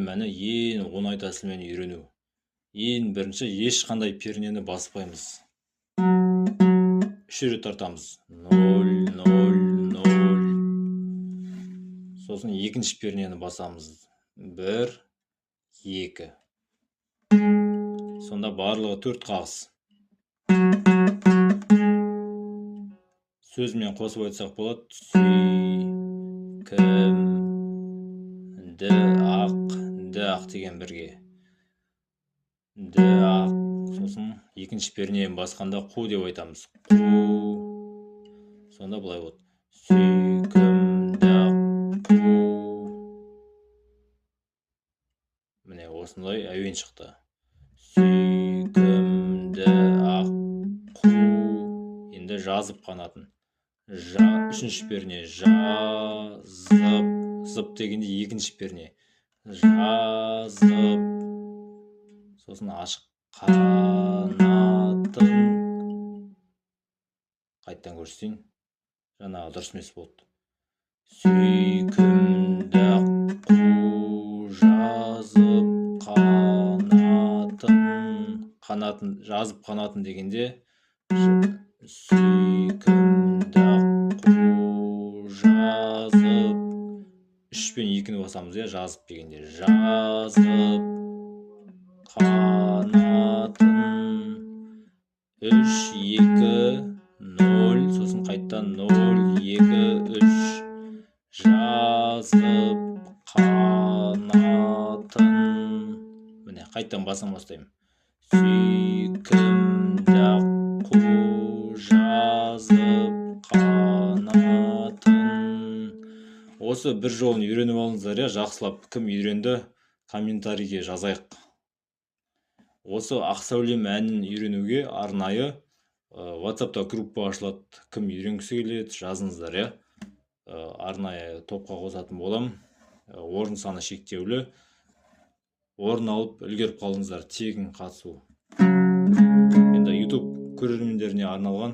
мәні ең оңай тәсілмен үйрену. Ең бірінші ешқандай пернені баспаймыз. 3 рет тартамыз. 0, 0, 0. Сосын екінші пернені басамыз. 1, 2. Сонда барлығы 4 қағыз. Сөзмен қосып айтсақ болады. Сүйкімді ақ деген бірге. Ақ. Сосын екінші пернені басқанда қу деп айтамыз. Қу. Сонда былай болады. Сүйкімді қу. Міне осындай әуен шықты. Сүйкімді ақ қу. Енді жазып қанатын. Үшінші перне жазып. Зып дегенде екінші перне. Жазып. Сосын ашық қанатын. Қайттан көрсетейін. Жаңағы дұрыс емес болды. Сүйкімді қу жазып қанатын. Қанатын жазып қанатын дегенде сүйкімді қу жазып. 3 пен 2-ні басамыз, жазып дегенде. Жазып қанатын. 3, 2, 0. Сосын қайттан 0, 2, 3. Жазып қанатын. Міне қайттан басам бастаймын. Сүйкімді қу жазып қанатын. Осы бір жолын үйреніп алыңыздар, жақсылап. Кім үйренді, комментарийге жазайық. Осы ақ сәулем әнін үйренуге арнайы WhatsApp'та группа ашылады. Кім үйренгісі келеді, жазыңыздар. Арнайы топқа қосатын болам. Орын саны шектеулі. Орын алып үлгеріп қалыңыздар, тегін қатысу. Енді YouTube көрермендеріне арналған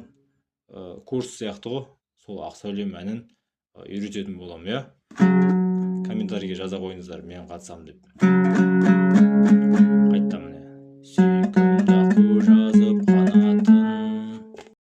курс сияқты ғой. Сол ақ сәулем әнін үйрететін болам, комментарийге жаза қойыңыздар, мен қатысам деп. Қайттам міне.